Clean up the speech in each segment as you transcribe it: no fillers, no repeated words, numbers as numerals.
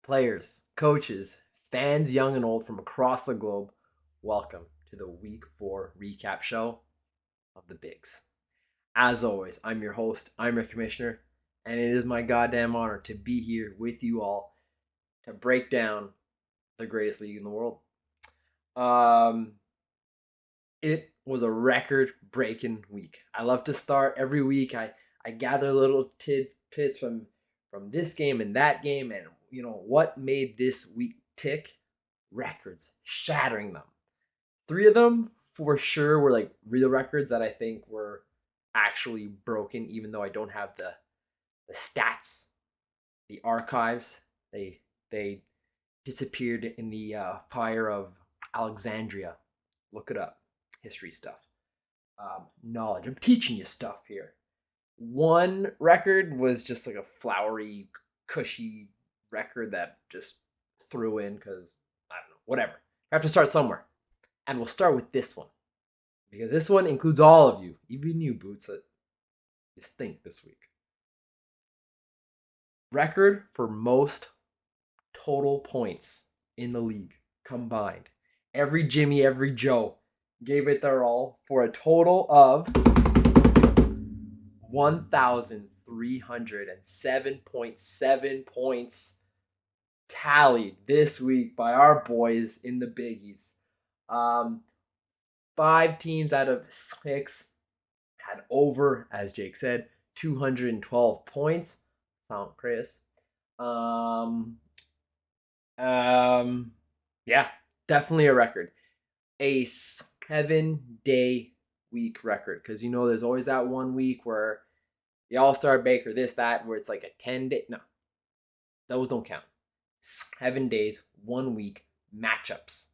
Players, coaches, fans young and old from across the globe, welcome to the Week 4 recap show of the Bigs. As always, I'm your host, I'm your commissioner, and it is my goddamn honor to be here with you all to break down the greatest league in the world. It was a record-breaking week. I love to start every week. I gather little tidbits from this game and that game, and what made this week tick? Records, shattering them. Three of them for sure were like real records that I think were actually broken, even though I don't have the stats, the archives. They disappeared in the fire of Alexandria. Look it up, history stuff, knowledge. I'm teaching you stuff here. One record was just like a flowery, cushy record that just threw in because I don't know, whatever. I have to start somewhere, and we'll start with this one because this one includes all of you, even you boots that you stink this week. Record for most total points in the league combined. Every Jimmy, every Joe gave it their all for a total of 1,307.7 points tallied this week by our boys in the Biggies. 5 teams out of 6 had over, as Jake said, 212 points. Sound Chris. Yeah, definitely a record. A 7-day week record, because there's always that one week where the All-Star Baker, this, that, where it's like a 10-day. No, those don't count. 7 days, 1 week matchups.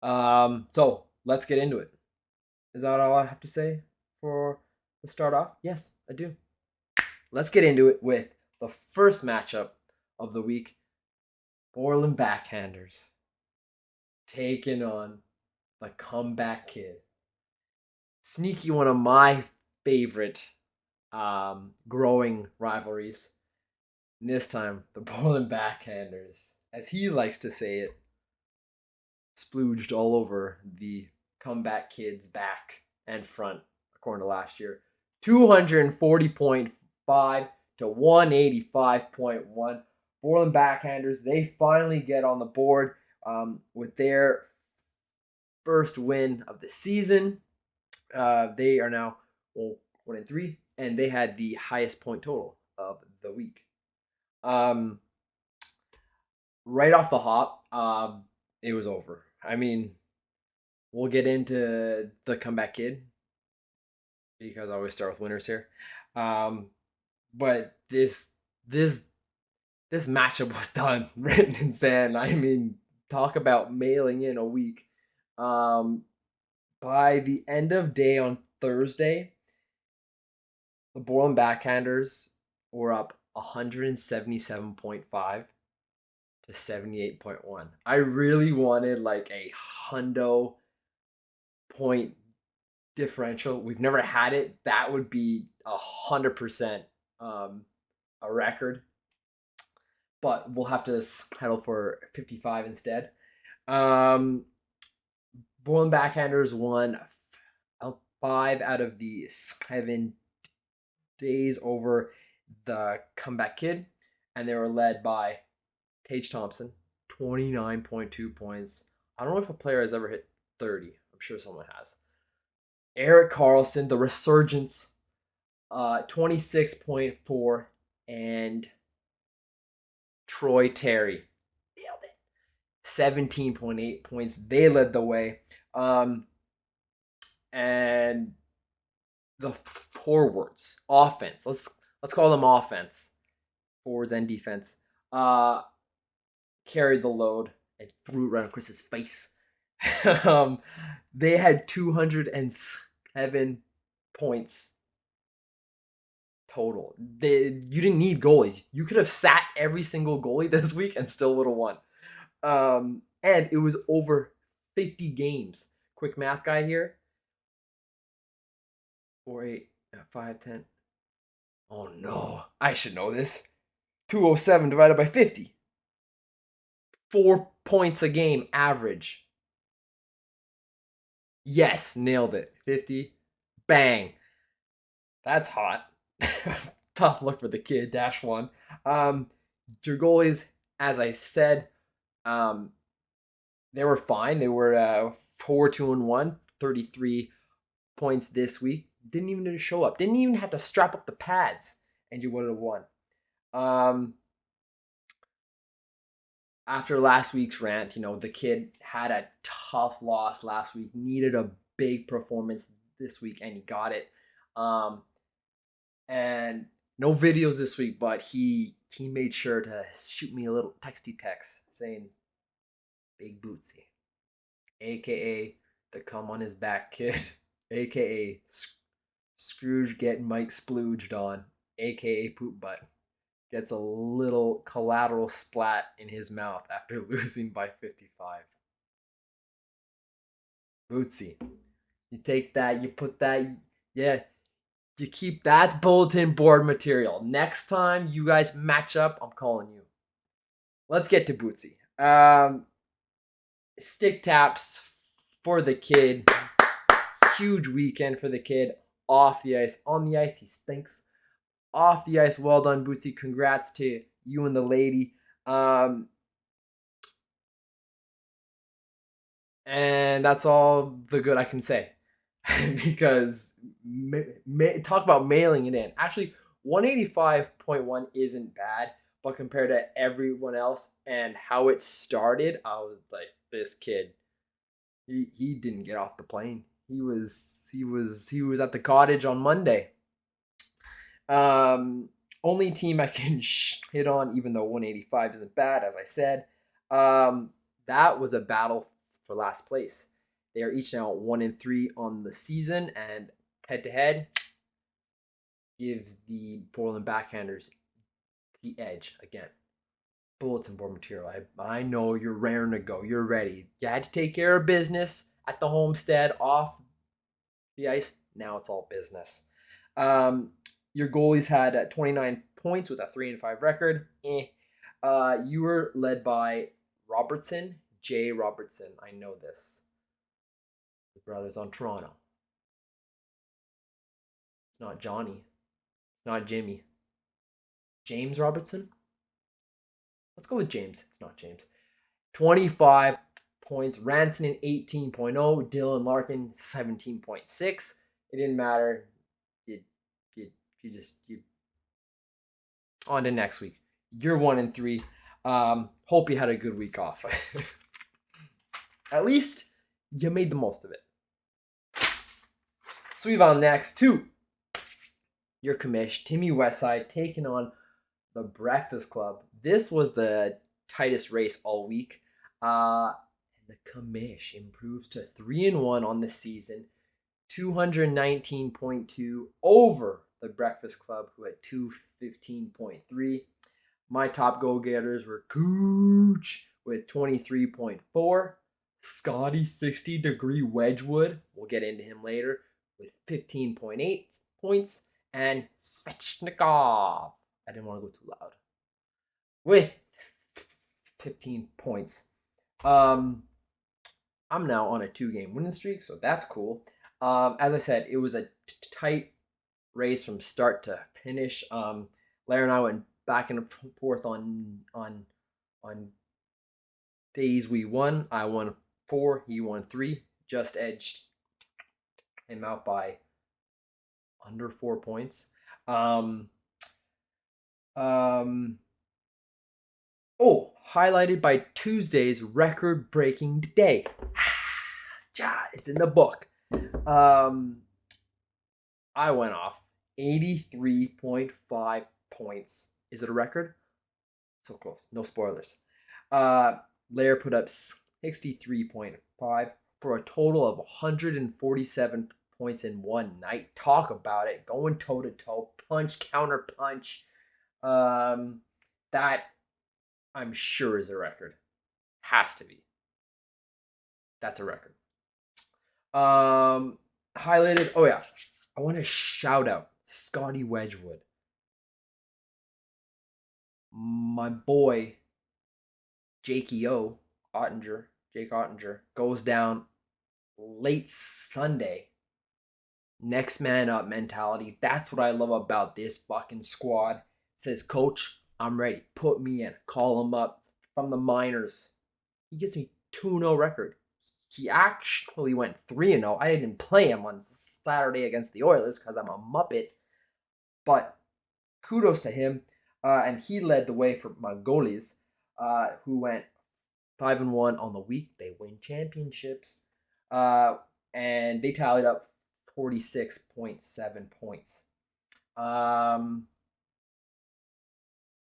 So let's get into it. Is that all I have to say for the start off? Yes, I do. Let's get into it with the first matchup of the week. Portland Backhanders taking on the Comeback Kid. Sneaky, one of my favorite growing rivalries. And this time, the Portland Backhanders, as he likes to say it, splooged all over the Comeback Kid's back and front, according to last year. 240.5 to 185.1. Portland Backhanders, they finally get on the board with their first win of the season. They are now 1-3, and they had the highest point total of the week. Right off the hop, it was over. I mean, we'll get into the Comeback Kid because I always start with winners here. But this matchup was done, written in sand. I mean, talk about mailing in a week. By the end of day on Thursday, the Portland Backhanders were up 177.5 to 78.1. I really wanted like a hundo point differential. We've never had it. That would be 100% a record. But we'll have to settle for 55 instead. Portland Backhanders won 5 out of the 7 days over the Comeback Kid, and they were led by Tage Thompson, 29.2 points. I don't know if a player has ever hit 30. I'm sure someone has. Erik Karlsson, the resurgence, 26.4, and Troy Terry, nailed it, 17.8 points. They led the way. And the forwards, offense, let's call them offense, forwards and defense, carried the load and threw it right on Chris's face. They had 207 points total. You didn't need goalies. You could have sat every single goalie this week and still would have won. And it was over 50 games. Quick math guy here. 4, 8, 5, 10. Oh no, I should know this. 207 divided by 50. 4 points a game average. Yes, nailed it. 50. Bang. That's hot. Tough look for the kid. -1. Your goalies, as I said, um, they were fine. They were 4-2-1, 33 points this week. Didn't even need to show up. Didn't even have to strap up the pads, and you would have won. After last week's rant, the kid had a tough loss last week, needed a big performance this week, and he got it. And no videos this week, but he made sure to shoot me a little texty text saying, "Big Bootsy," aka the come on his back kid, aka Scrooge getting Mike splooged on, aka poop butt. Gets a little collateral splat in his mouth after losing by 55. Bootsy. You take that, you put that, yeah, you keep that's bulletin board material. Next time you guys match up, I'm calling you. Let's get to Bootsy. Stick taps for the kid. Huge weekend for the kid. Off the ice. On the ice, he stinks. Off the ice, well done, Bootsy. Congrats to you and the lady. And that's all the good I can say. Because talk about mailing it in. Actually, 185.1 isn't bad, but compared to everyone else and how it started, I was like, this kid, he didn't get off the plane. He was at the cottage on Monday. Only team I can hit on, even though 185 isn't bad, as I said. That was a battle for last place. They are each now 1-3 on the season, and head to head gives the Portland Backhanders the edge again. Bulletin board material. I know you're raring to go. You're ready. You had to take care of business at the homestead, off the ice. Now it's all business. Your goalies had 29 points with a 3-5 record. You were led by Robertson, Jay Robertson. I know this. His brother's on Toronto. It's not Johnny. It's not Jimmy. James Robertson? Let's go with James. It's not James. 25 points. Rantanen 18.0. Dylan Larkin 17.6. It didn't matter. You on to next week. You're 1-3. Hope you had a good week off. At least you made the most of it. Sweep on next to your commish, Timmy Westside, taking on the Breakfast Club. This was the tightest race all week. The commish improves to 3-1 on the season, 219.2 over the Breakfast Club, who had 215.3. My top goal-getters were Cooch with 23.4, Scotty 60-degree Wedgwood, we'll get into him later, with 15.8 points, and Svechnikov, I didn't want to go too loud, with 15 points. I'm now on a 2-game winning streak, so that's cool. As I said, it was a tight race from start to finish. Larry and I went back and forth on days we won. I won 4, he won 3. Just edged him out by under 4 points. Highlighted by Tuesday's record-breaking day. It's in the book. I went off 83.5 points. Is it a record? So close. No spoilers. Lair put up 63.5 for a total of 147 points in one night. Talk about it. Going toe-to-toe. Punch, counter punch. That I'm sure is a record. Has to be. That's a record. Highlighted. Oh yeah. I want to shout out Scotty Wedgwood. My boy Jake Ottinger, goes down late Sunday. Next man up mentality. That's what I love about this fucking squad. Says, Coach, I'm ready. Put me in. Call him up from the minors. He gets me 2-0 record. He actually went 3-0. I didn't play him on Saturday against the Oilers because I'm a Muppet. But kudos to him. And he led the way for my goalies, who went 5-1 on the week. They win championships. And they tallied up 46.7 points.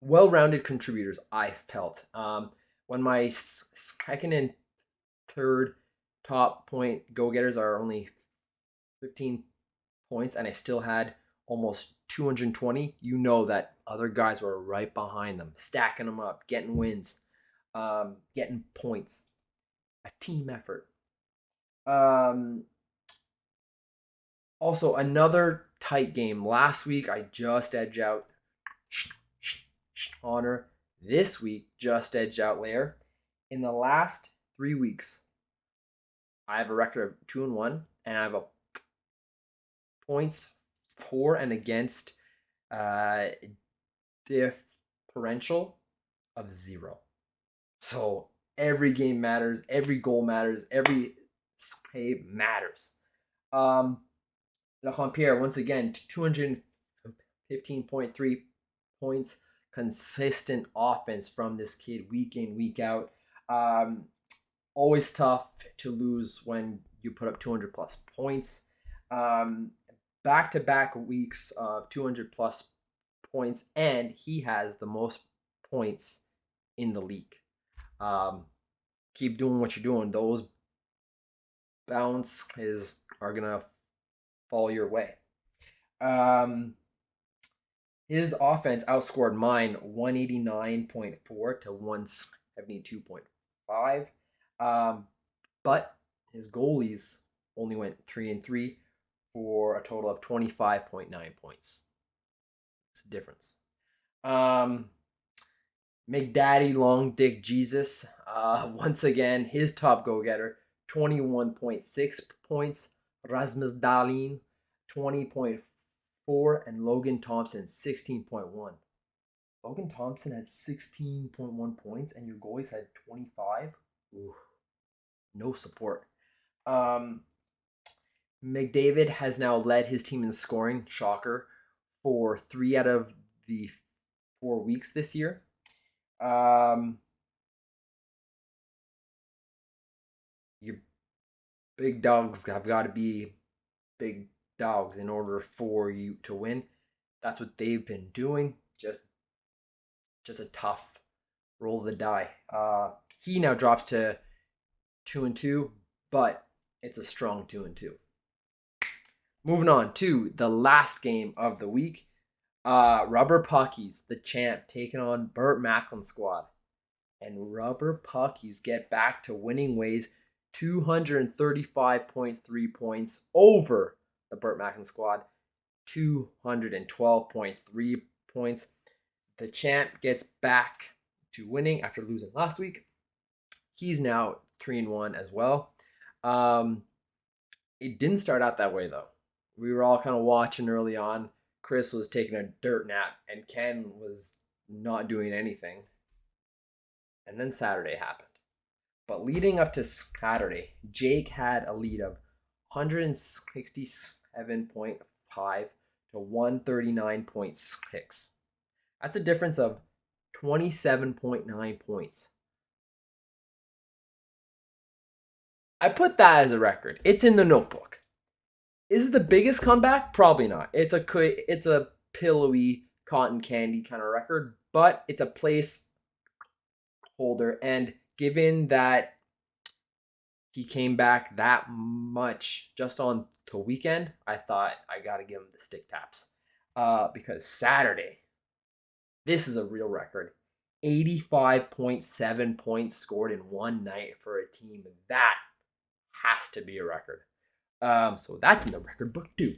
Well-rounded contributors, I felt. When my second and third top point go-getters are only 15 points, and I still had almost 220, you know that other guys were right behind them, stacking them up, getting wins, getting points. A team effort. Also, another tight game. Last week, I just edged out Honor. This week, just edged out Lair. In the last 3 weeks, I have a record of 2-1, and I have a points for and against differential of 0. So every game matters, every goal matters, every save matters. Lacompierre, once again, 215.3 points, consistent offense from this kid week in, week out. Always tough to lose when you put up 200 plus points. Back-to-back weeks of 200 plus points, and he has the most points in the league. Keep doing what you're doing. Those bounces are going to fall your way. His offense outscored mine 189.4 to 172.5. But his goalies only went 3-3 for a total of 25.9 points. It's a difference. McDaddy Long Dick Jesus, once again, his top go-getter, 21.6 points. Rasmus Dahlin, 20.4, and Logan Thompson, 16.1. Logan Thompson had 16.1 points, and your goalies had 25. Ooh, no support. McDavid has now led his team in scoring, shocker, for 3 out of the 4 weeks this year. Your big dogs have got to be big dogs in order for you to win. That's what they've been doing. Just a tough roll of the die. He now drops to 2-2, but it's a strong 2-2. Moving on to the last game of the week. Rubber Puckies, the champ, taking on Burt Macklin squad. And Rubber Puckies get back to winning ways, 235.3 points over the Burt Macklin squad, 212.3 points. The champ gets back to winning after losing last week. He's now 3-1 as well. It didn't start out that way, though. We were all kind of watching early on. Chris was taking a dirt nap, and Ken was not doing anything. And then Saturday happened. But leading up to Saturday, Jake had a lead of 167.5 to 139.6. That's a difference of 27.9 points. I put that as a record. It's in the notebook. Is it the biggest comeback? Probably not. It's a pillowy cotton candy kind of record, but it's a place holder. And given that he came back that much just on the weekend, I thought I got to give him the stick taps. Because Saturday, this is a real record. 85.7 points scored in one night for a team. That has to be a record. So that's in the record book too.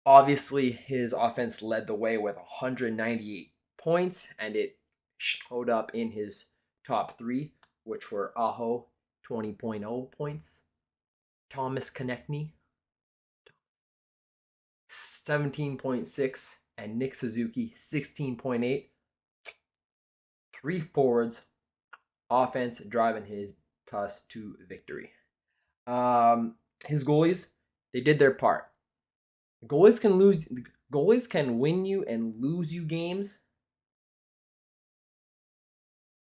Obviously, his offense led the way with 198 points, and it showed up in his top three, which were Aho, 20.0 points, Thomas Konechny, 17.6, and Nick Suzuki, 16.8. Three forwards, offense driving his plus to victory. His goalies, they did their part. Goalies can win you and lose you games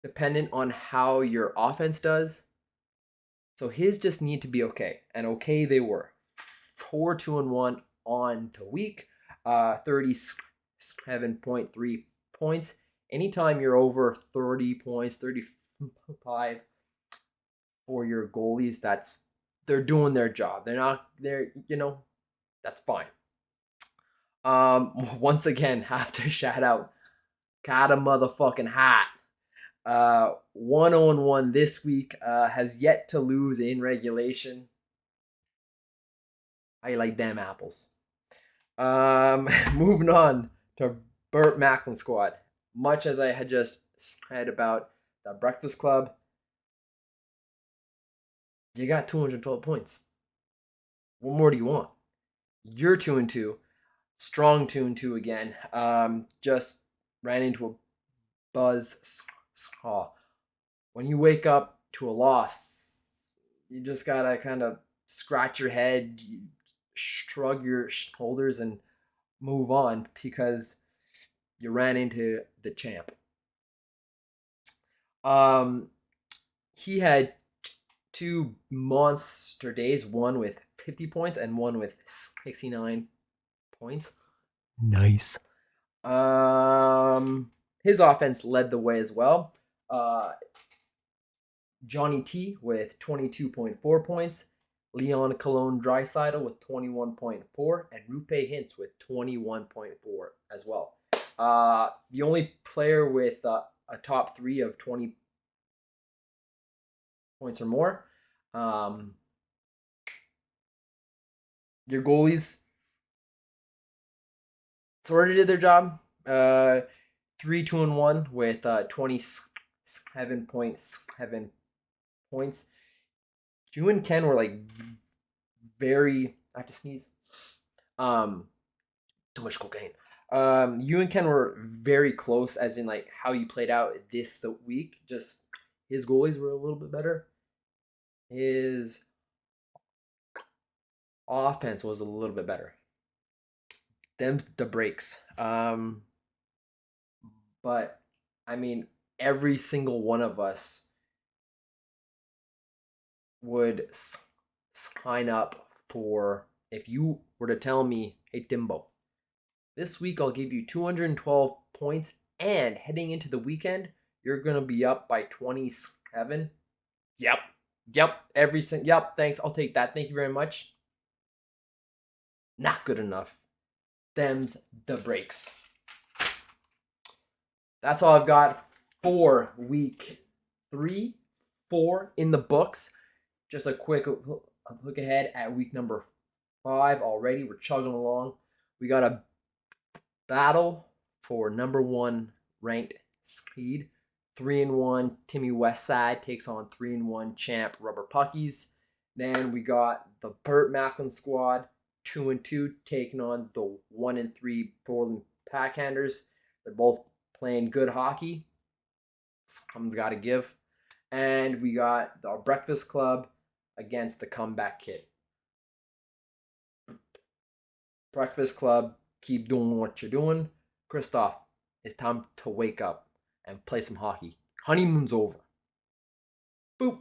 dependent on how your offense does. So his just need to be okay, and okay they were. 4-2-1 on to week, 37.3 points. Anytime you're over 30 points, 35 for your goalies, they're doing their job. They're that's fine. Once again, have to shout out Got a motherfucking hat. 1-0-1 this week. Has yet to lose in regulation. I like damn apples. Moving on to Burt Macklin squad. Much as I had just said about the Breakfast Club, you got 212 points. What more do you want? You're 2-2. Strong 2-2 again. Just ran into a buzz saw. When you wake up to a loss, you just gotta kind of scratch your head, shrug your shoulders, and move on because you ran into the champ. He had two monster days, one with 50 points and one with 69 points. Nice. His offense led the way as well. Johnny T with 22.4 points, Leon Cologne Draisaitl with 21.4, and Rupe Hintz with 21.4 as well. The only player with a top three of 20 points or more. Your goalies sort of did their job. 3-2-1 with 27.7 points. You and Ken were like very. I have to sneeze. Too much cocaine. You and Ken were very close, as in like how you played out this week. Just his goalies were a little bit better. His offense was a little bit better. Them's the breaks. But I mean, every single one of us would sign up for, if you were to tell me, hey Timbo, this week I'll give you 212 points, and heading into the weekend, you're gonna be up by 27. Yep. Yep. Thanks. I'll take that. Thank you very much. Not good enough. Them's the breaks. That's all I've got for week 3, 4 in the books. Just a quick look ahead at week number 5 already. We're chugging along. We got a battle for number 1 ranked seed. 3-1 Timmy Westside takes on 3-1 champ Rubber Puckies. Then we got the Burt Macklin squad, 2-2, taking on the 1-3 Portland Packhanders. They're both playing good hockey. Someone's got to give. And we got our Breakfast Club against the Comeback Kid. Breakfast Club, keep doing what you're doing. Christoph, it's time to wake up and play some hockey. Honeymoon's over. Boop.